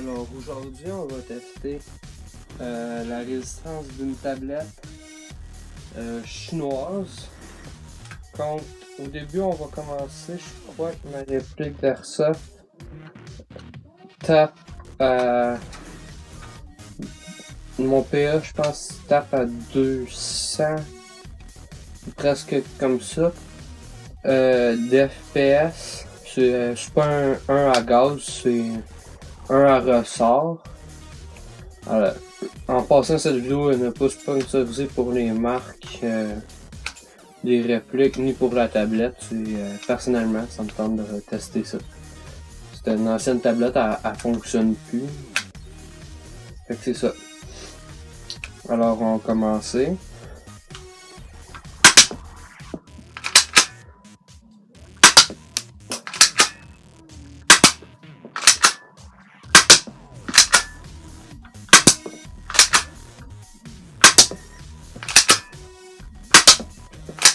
Alors aujourd'hui on va tester la résistance d'une tablette chinoise. Au début on va commencer, je crois que ma réplique d'Airsoft tape à... Mon PA je pense tape à 200, presque comme ça, d'FPS. C'est pas un à gaz, c'est un à ressort. Alors, en passant cette vidéo, elle n'est pas sponsorisée pour les marques des répliques ni pour la tablette. Personnellement, ça me tente de tester ça. C'est une ancienne tablette, elle fonctionne plus. Fait que c'est ça. Alors on va commencer.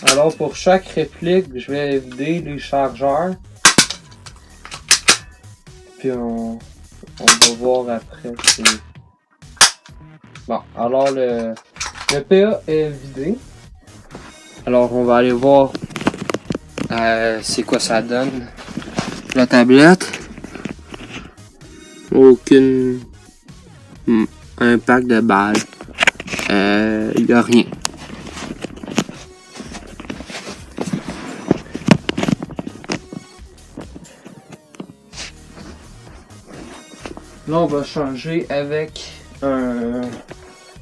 Alors pour chaque réplique, je vais vider les chargeurs. Puis on va voir après. Bon, alors le PA est vidé. Alors on va aller voir c'est quoi ça donne. La tablette. Aucune impact de balle. Il n'y a rien. Là, on va changer avec un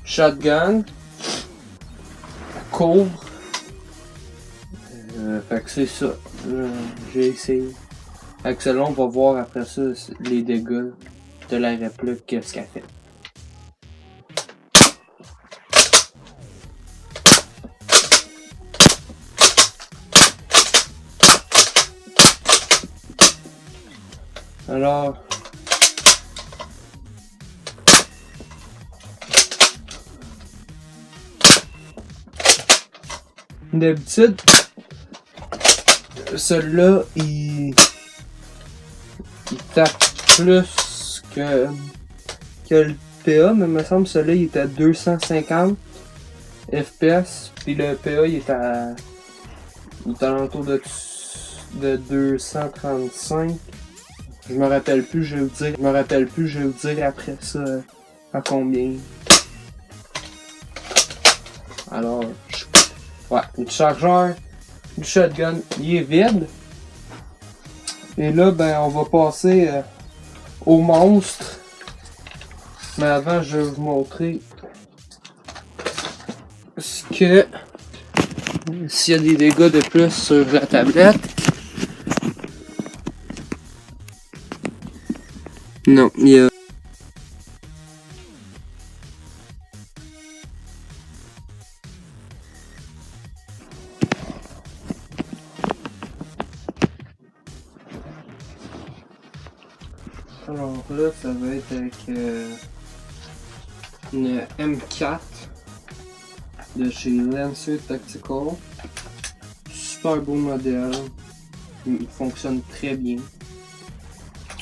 shotgun court. Fait que c'est ça. J'ai essayé. Avec celle-là, on va voir après ça les dégâts de la réplique, qu'est-ce qu'elle fait. Alors, d'habitude, celui-là, il tape plus que le PA, mais il me semble que celui-là, il est à 250 FPS, puis le PA, il est à l'entour de 235. Je me rappelle plus, je vais vous dire après ça à combien. Alors, ouais, le chargeur du shotgun, il est vide. Et là, ben, on va passer au monstre. Mais avant, je vais vous montrer s'il y a des dégâts de plus sur la tablette. Non, il y a... Alors là, ça va être avec une M4 de chez Lancer Tactical. Super beau modèle. Il fonctionne très bien.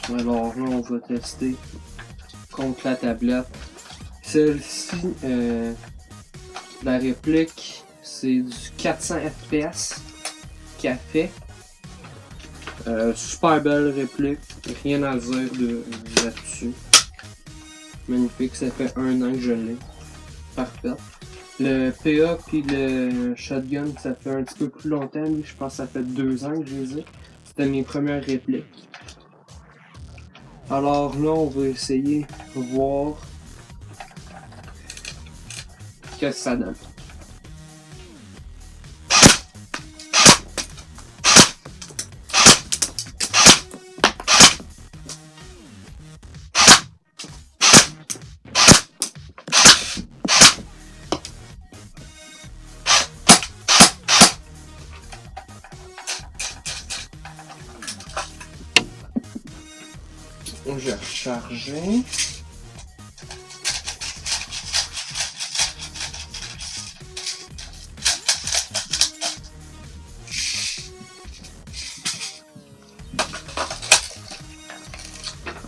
Alors là, on va tester contre la tablette. Celle-ci, la réplique, c'est du 400 FPS qu'elle fait. Super belle réplique, rien à dire là-dessus. Magnifique, ça fait 1 an que je l'ai. Parfait. Le PA puis le shotgun, ça fait un petit peu plus longtemps. Lui, je pense que ça fait 2 ans que je les ai. C'était mes premières répliques. Alors là, on va essayer de voir ce que ça donne. Je vais recharger.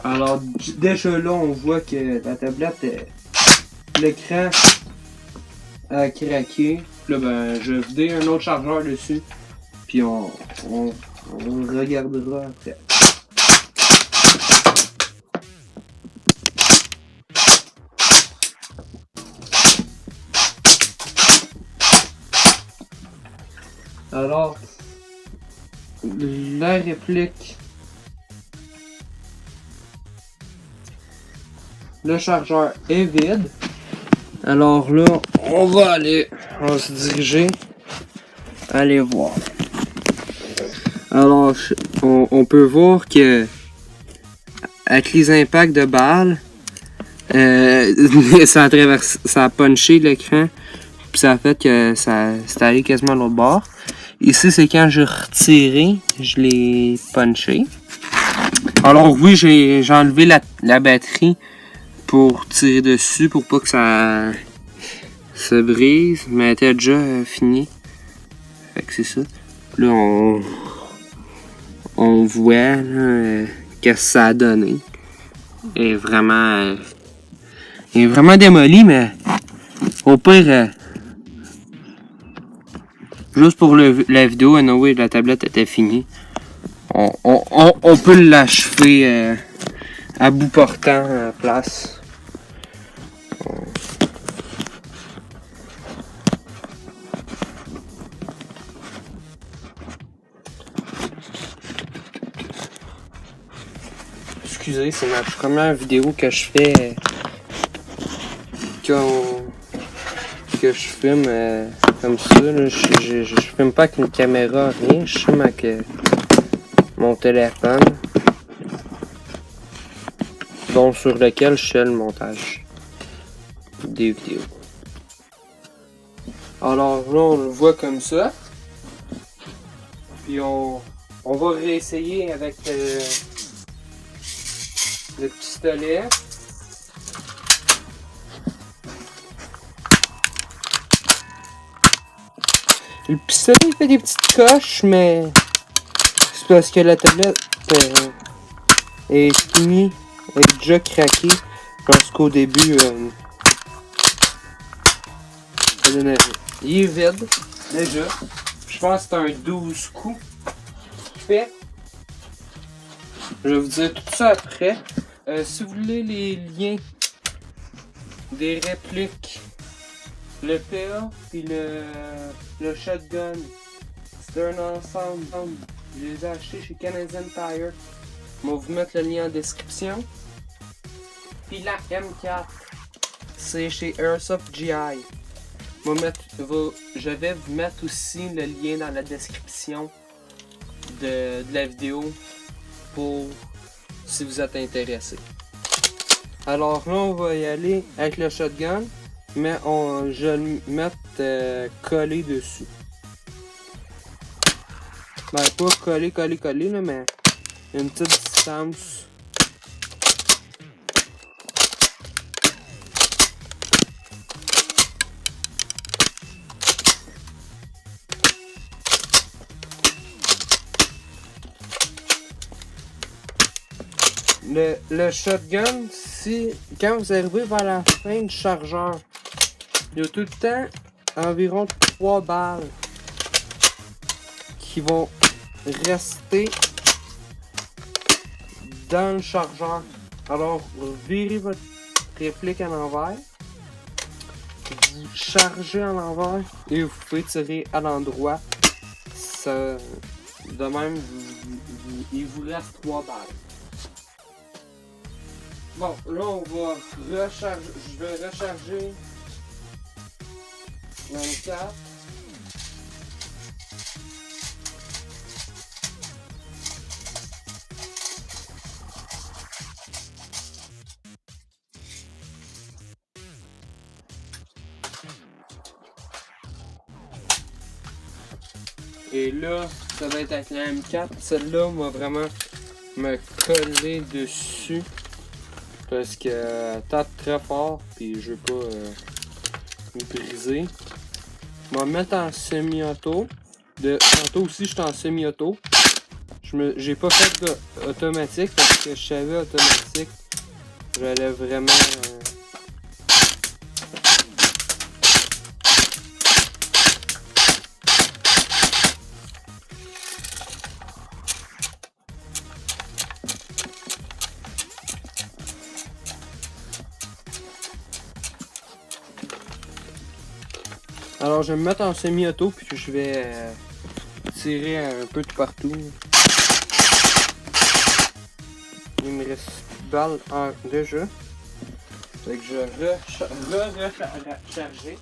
Alors déjà là, on voit que la tablette, l'écran a craqué. Puis là, ben, je vais vider un autre chargeur dessus. Puis on regardera après. Alors, la réplique. Le chargeur est vide. Alors là, on va se diriger, aller voir. Alors, on peut voir que avec les impacts de balles, ça a punché l'écran, puis ça a fait que c'est allé quasiment à l'autre bord. Ici, c'est quand j'ai retiré, je l'ai punché. Alors oui, j'ai enlevé la batterie pour tirer dessus, pour pas que ça se brise, mais elle était déjà finie. Fait que c'est ça. Puis là, on voit qu'est-ce que ça a donné. Elle est vraiment démolie, mais au pire, juste pour la vidéo, anyway, la tablette était finie. On peut l'achever à bout portant à la place. Excusez, c'est ma première vidéo que je fais que je filme comme ça. Là. Je filme pas avec une caméra, rien. Je filme avec mon téléphone, dont sur lequel je fais le montage des vidéos. Alors là, on le voit comme ça. Puis on va réessayer avec le pistolet. Le pistolet fait des petites coches, mais c'est parce que la tablette est finie, est déjà craquée. Parce qu'au début, ça donnait rien. Il est vide, déjà. Je pense que c'est un 12 coups qu'il fait. Je vais vous dire tout ça après. Si vous voulez les liens des répliques, le PA puis le shotgun, c'est un ensemble. Je les ai achetés chez Canadian Tire. Je vais vous mettre le lien en description. Puis la M4, c'est chez Airsoft GI. Je vais vous mettre aussi le lien dans la description de la vidéo pour si vous êtes intéressé. Alors là, on va y aller avec le shotgun, mais je vais le mettre collé dessus. Ben, pas collé là, mais une petite distance. Le shotgun, quand vous arrivez vers la fin du chargeur, il y a tout le temps environ 3 balles qui vont rester dans le chargeur. Alors, virez votre réplique à l'envers, vous chargez à l'envers et vous pouvez tirer à l'endroit. De même, il vous reste 3 balles. Bon, là on va recharger. Je vais recharger la M4. Et là, ça va être avec la M4. Celle-là va vraiment me coller dessus. Parce que tape très fort, puis je veux pas me briser. Je vais me mettre en semi-auto. Tantôt aussi, je suis en semi-auto. J'ai pas fait automatique parce que je savais automatique. J'allais vraiment... Alors je vais me mettre en semi-auto puis je vais tirer un peu de partout. Il me reste balle en déjà. Fait que je recharger.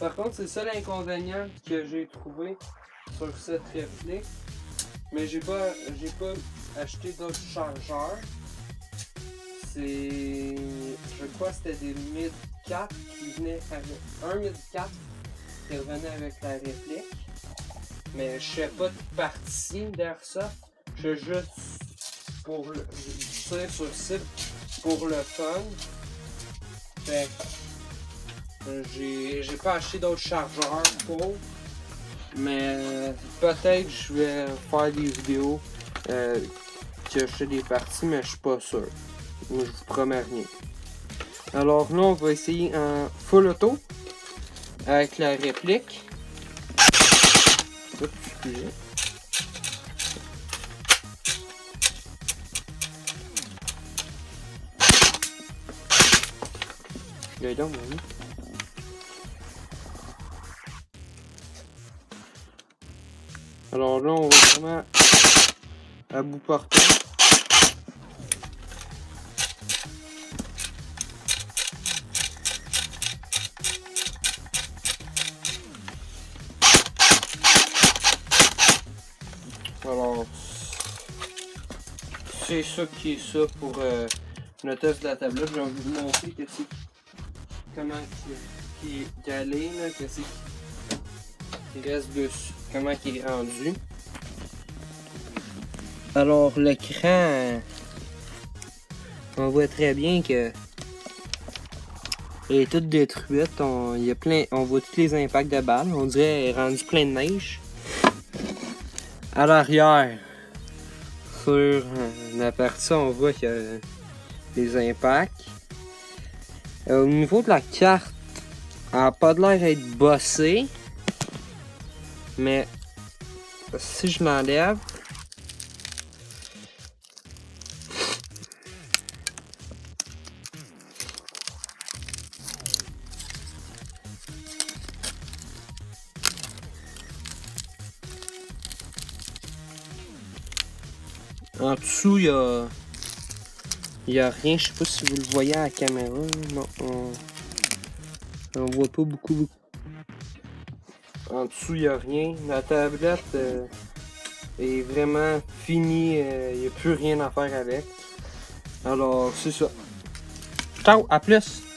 Par contre, c'est ça l'inconvénient que j'ai trouvé sur cette réplique. Mais j'ai pas acheté d'autres chargeurs. C'est... Je crois que c'était des mid 4 qui venaient avec... Un mid 4 qui revenait avec la réplique. Mais je sais pas de partie derrière ça. Je juste pour le... Je tire sur site pour le fun. Fait j'ai pas acheté d'autres chargeurs pour. Mais peut-être je vais faire des vidéos que je fais des parties, mais je suis pas sûr. Je vous promets rien. Alors là, on va essayer en full auto avec la réplique. Oups, excusez. Là, donc, oui. Alors là, on va vraiment à bout portant. Alors, c'est ça qui est ça pour le test de la tablette. Je vais vous montrer que c'est comment qui est allé, là, que c'est qui reste dessus, comment il est rendu. Alors l'écran, on voit très bien que elle est toute détruite. On voit tous les impacts de balles. On dirait qu'elle est rendue plein de neige. À l'arrière, sur la partie, on voit qu'il y a des impacts. Au niveau de la carte, elle n'a pas de l'air d'être bossée. Mais si je l'enlève, en dessous, il y a rien. Je sais pas si vous le voyez à la caméra. Non, on voit pas beaucoup. En dessous, il n'y a rien. La tablette est vraiment finie. Il n'y a plus rien à faire avec. Alors, c'est ça. Ciao, à plus!